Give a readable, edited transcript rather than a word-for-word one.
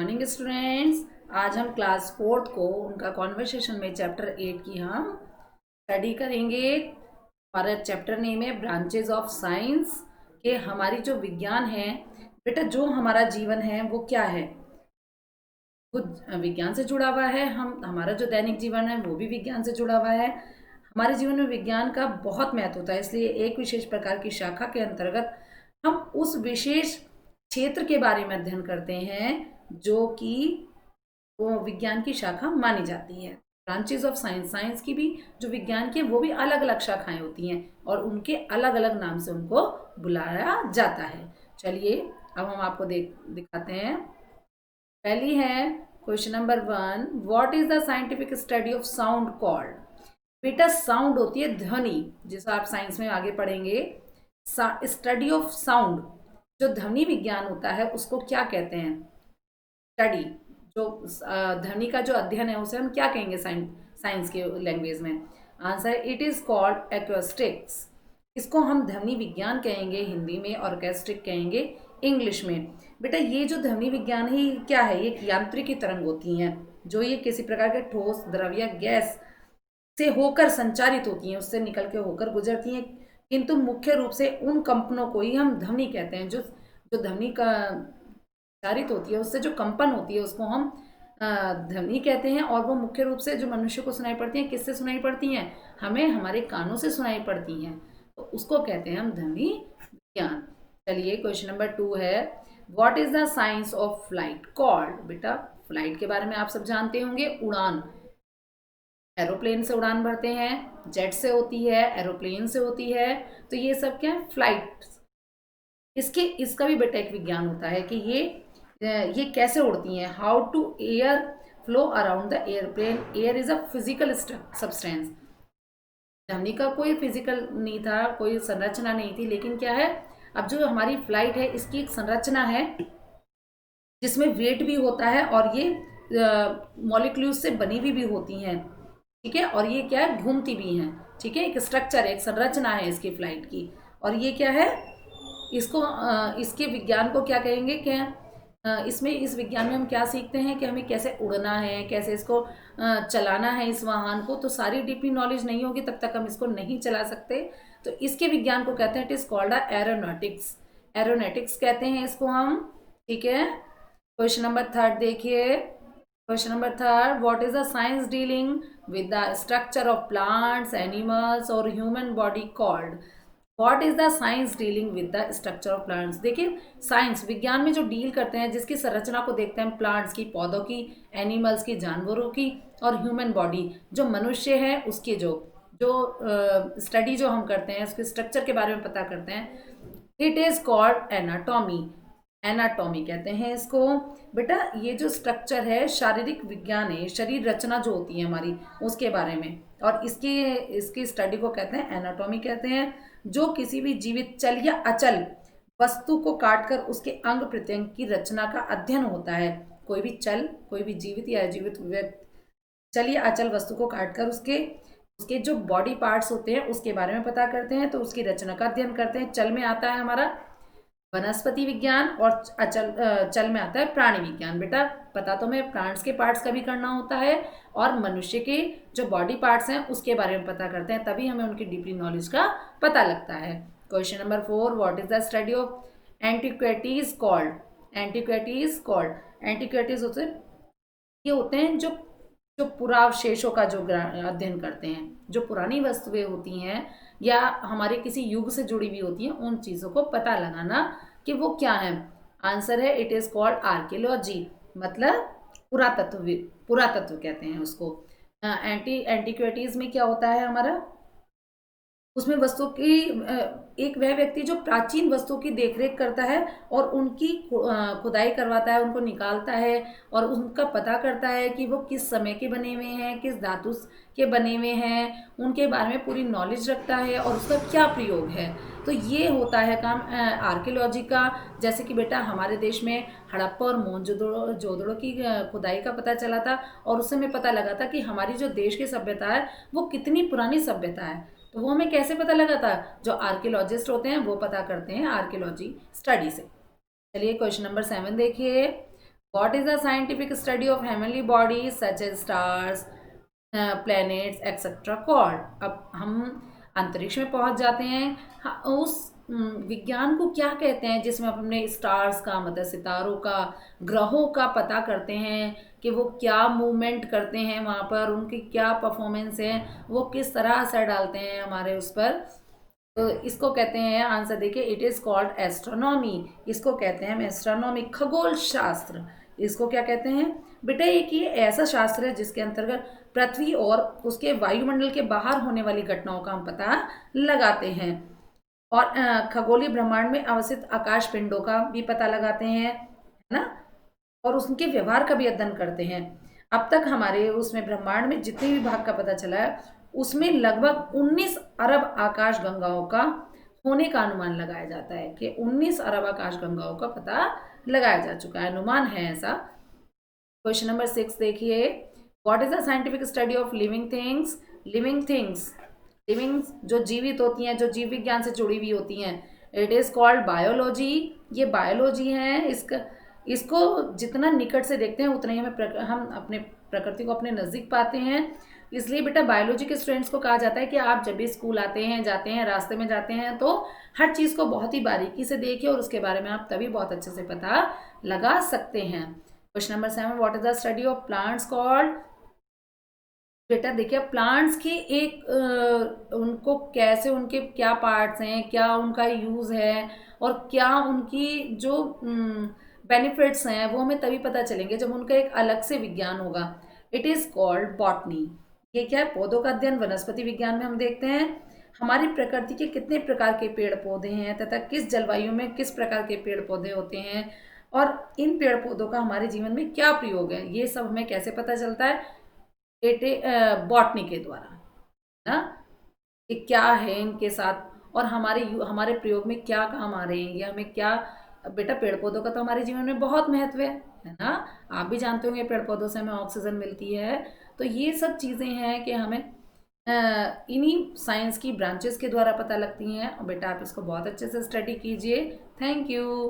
Morning students, आज हम class fourth को उनका कॉन्वर्सेशन में चैप्टर 8 की हम स्टडी करेंगे। हमारा चैप्टर नेम है ब्रांचेज ऑफ साइंस के हमारी जो विज्ञान है बेटा, जो हमारा जीवन है वो क्या है, वो विज्ञान से जुड़ा हुआ है। हमारा जो दैनिक जीवन है वो भी विज्ञान से जुड़ा हुआ है। हमारे जीवन में विज्ञान का बहुत महत्व होता है, इसलिए एक विशेष प्रकार की शाखा के अंतर्गत हम उस विशेष क्षेत्र के बारे में अध्ययन करते हैं जो कि वो विज्ञान की शाखा मानी जाती है। ब्रांचेज ऑफ साइंस, साइंस की भी जो विज्ञान की वो भी अलग अलग शाखाएं होती हैं और उनके अलग अलग नाम से उनको बुलाया जाता है। चलिए अब हम आपको दिखाते हैं। पहली है question number 1, what is the scientific study of sound called. बेटा साउंड होती है ध्वनि, जिसे आप साइंस में आगे पढ़ेंगे। स्टडी ऑफ साउंड, जो ध्वनि विज्ञान होता है उसको क्या कहते हैं? स्टडी, जो ध्वनि का जो अध्ययन है उसे हम क्या कहेंगे साइंस के लैंग्वेज में? Answer, it is called acoustics. इसको हम ध्वनि विज्ञान कहेंगे हिंदी में और एक्वेस्टिक कहेंगे इंग्लिश में। बेटा ये जो ध्वनि विज्ञान है ये क्या है? ये यांत्रिकी तरंग होती हैं जो ये किसी प्रकार के ठोस, द्रव या गैस से होकर संचारित होती हैं, उससे निकल के होकर गुजरती हैं, किंतु मुख्य रूप से उन कंपनों को ही हम ध्वनि कहते हैं। जो जो ध्वनि का संचारित होती है, उससे जो कंपन होती है उसको हम ध्वनि कहते हैं। और वो मुख्य रूप से जो मनुष्य को सुनाई पड़ती हैं, किससे सुनाई पड़ती हैं? हमें हमारे कानों से सुनाई पड़ती हैं, तो उसको कहते हैं हम ध्वनि विज्ञान। चलिए क्वेश्चन नंबर 2 है, what is the science of flight called. बेटा फ्लाइट के बारे में आप सब जानते होंगे। उड़ान, एरोप्लेन से उड़ान भरते हैं, जेट से होती है, एरोप्लेन से होती है, तो ये सब क्या है? फ्लाइट। इसका भी बेटा एक विज्ञान होता है कि ये कैसे उड़ती हैं। How to air flow around the airplane. Air is a physical substance. ध्वनि का कोई फिजिकल नहीं था, कोई संरचना नहीं थी, लेकिन क्या है, अब जो हमारी फ्लाइट है इसकी एक संरचना है जिसमें वेट भी होता है और ये मॉलिक्यूल्स से बनी हुई भी होती हैं, ठीक है, और ये क्या है, घूमती भी हैं, ठीक है। एक स्ट्रक्चर है, एक संरचना है इसकी फ्लाइट की। और ये क्या है, इसको इसके विज्ञान को क्या कहेंगे? क्या इसमें, इस विज्ञान में हम क्या सीखते हैं कि हमें कैसे उड़ना है, कैसे इसको चलाना है इस वाहन को। तो सारी डीपली नॉलेज नहीं होगी तब तक हम इसको नहीं चला सकते। तो इसके विज्ञान को कहते हैं, it is called aeronautics. Aeronautics कहते हैं इसको हम, ठीक है। क्वेश्चन नंबर 3 देखिए। Question number 3, what is the science dealing with the structure of plants, animals और human body called. What is the science dealing with the structure of plants. देखिए science विज्ञान में जो डील करते हैं, जिसकी संरचना को देखते हैं, प्लांट्स की, पौधों की, एनिमल्स की, जानवरों की, और ह्यूमन बॉडी जो मनुष्य है उसकी जो जो स्टडी जो हम करते हैं, उसके स्ट्रक्चर के बारे में पता करते हैं, it is called anatomy. Anatomy कहते हैं इसको। बेटा ये जो स्ट्रक्चर है शारीरिक विज्ञान है, शरीर रचना जो होती है हमारी उसके बारे में, और इसकी स्टडी को कहते हैं एनाटॉमी कहते हैं। जो किसी भी जीवित चल या अचल वस्तु को काटकर उसके अंग प्रत्यंग की रचना का अध्ययन होता है। कोई भी चल, कोई भी जीवित या अजीवित चल या अचल वस्तु को काटकर उसके उसके जो बॉडी पार्ट्स होते हैं उसके बारे में पता करते हैं, तो उसकी रचना का अध्ययन करते हैं। चल में आता है हमारा वनस्पति विज्ञान और चल में आता है प्राणी विज्ञान। बेटा पता तो मैं प्लांट्स के पार्ट्स का भी करना होता है और मनुष्य के जो बॉडी पार्ट्स हैं उसके बारे में पता करते हैं, तभी हमें उनकी डीपली नॉलेज का पता लगता है। Question number 4, what is the study of antiquities called. Antiquities called, antiquities होते हैं जो जो पुरावशेषों का जो अध्ययन करते हैं, जो पुरानी वस्तुएं होती हैं या हमारे किसी युग से जुड़ी हुई होती हैं, उन चीज़ों को पता लगाना कि वो क्या है। आंसर है, इट इज़ कॉल्ड आर्कियोलॉजी, मतलब पुरातत्व। पुरातत्व कहते हैं उसको। एंटीक्विटीज़ में क्या होता है हमारा, उसमें वस्तु की एक वह व्यक्ति जो प्राचीन वस्तुओं की देखरेख करता है और उनकी खुदाई करवाता है, उनको निकालता है और उनका पता करता है कि वो किस समय के बने हुए हैं, किस धातु के बने हुए हैं, उनके बारे में पूरी नॉलेज रखता है और उसका क्या प्रयोग है। तो ये होता है काम आर्कियोलॉजी का। जैसे कि बेटा हमारे देश में हड़प्पा और मोहनजोदड़ो की खुदाई का पता चला था और उससे हमें पता लगा था कि हमारी जो देश की सभ्यता है वो कितनी पुरानी सभ्यता है। तो वो हमें कैसे पता लगा था? जो आर्कियोलॉजिस्ट होते हैं वो पता करते हैं आर्कियोलॉजी स्टडी से। चलिए क्वेश्चन नंबर 7 देखिए। What is the scientific study of heavenly bodies such as stars, planets etcetera called. अब हम अंतरिक्ष में पहुंच जाते हैं। उस विज्ञान को क्या कहते हैं जिसमें हम अपने स्टार्स का मतलब सितारों का, ग्रहों का पता करते हैं कि वो क्या मूवमेंट करते हैं, वहाँ पर उनकी क्या परफॉर्मेंस है, वो किस तरह असर डालते हैं हमारे उस पर। तो इसको कहते हैं, आंसर देखिए, इट इज़ कॉल्ड एस्ट्रोनॉमी। इसको कहते हैं हम एस्ट्रोनॉमी, खगोल शास्त्र। इसको क्या कहते हैं बेटा? एक ये ऐसा शास्त्र है जिसके अंतर्गत पृथ्वी और उसके वायुमंडल के बाहर होने वाली घटनाओं का हम पता लगाते हैं, और खगोलीय ब्रह्मांड में अवस्थित आकाश पिंडों का भी पता लगाते हैं, है ना, और उनके व्यवहार का भी अध्ययन करते हैं। अब तक हमारे उसमें ब्रह्मांड में जितने भी भाग का पता चला है उसमें लगभग 19 अरब आकाश गंगाओं का होने का अनुमान लगाया जाता है कि 19 अरब आकाश गंगाओं का पता लगाया जा चुका है, अनुमान है ऐसा। क्वेश्चन नंबर 6 देखिए, what is the scientific study of living things. Living things, living जो जीवित होती हैं, जो जीव विज्ञान से जुड़ी हुई होती हैं, इट इज कॉल्ड बायोलॉजी। ये बायोलॉजी है। इसको जितना निकट से देखते हैं उतना ही हम अपने प्रकृति को अपने नज़दीक पाते हैं। इसलिए बेटा बायोलॉजी के स्टूडेंट्स को कहा जाता है कि आप जब भी स्कूल आते हैं, जाते हैं, रास्ते में जाते हैं, तो हर चीज़ को बहुत ही बारीकी से देखिए और उसके बारे में आप तभी बहुत अच्छे से पता लगा सकते हैं। Question number 7, what is the study of plants called. बेटा देखिए प्लांट्स की एक उनको कैसे, उनके क्या पार्ट्स हैं, क्या उनका यूज़ है और क्या उनकी जो बेनिफिट्स हैं, वो हमें तभी पता चलेंगे जब उनका एक अलग से विज्ञान होगा। It is called botany. ये क्या है? पौधों का अध्ययन। वनस्पति विज्ञान में हम देखते हैं हमारी प्रकृति के कितने प्रकार के पेड़ पौधे हैं तथा किस जलवायु में किस प्रकार के पेड़ पौधे होते हैं और इन पेड़ पौधों का हमारे जीवन में क्या प्रयोग है, ये सब हमें कैसे पता चलता है? बॉटनी के द्वारा ना, कि क्या है इनके साथ और हमारे प्रयोग में क्या काम आ रहे हैं, ये हमें क्या। बेटा पेड़ पौधों का तो हमारे जीवन में बहुत महत्व है ना। आप भी जानते होंगे पेड़ पौधों से हमें ऑक्सीजन मिलती है। तो ये सब चीज़ें हैं कि हमें इन्हीं साइंस की ब्रांचेस के द्वारा पता लगती हैं। और बेटा आप इसको बहुत अच्छे से स्टडी कीजिए। Thank you.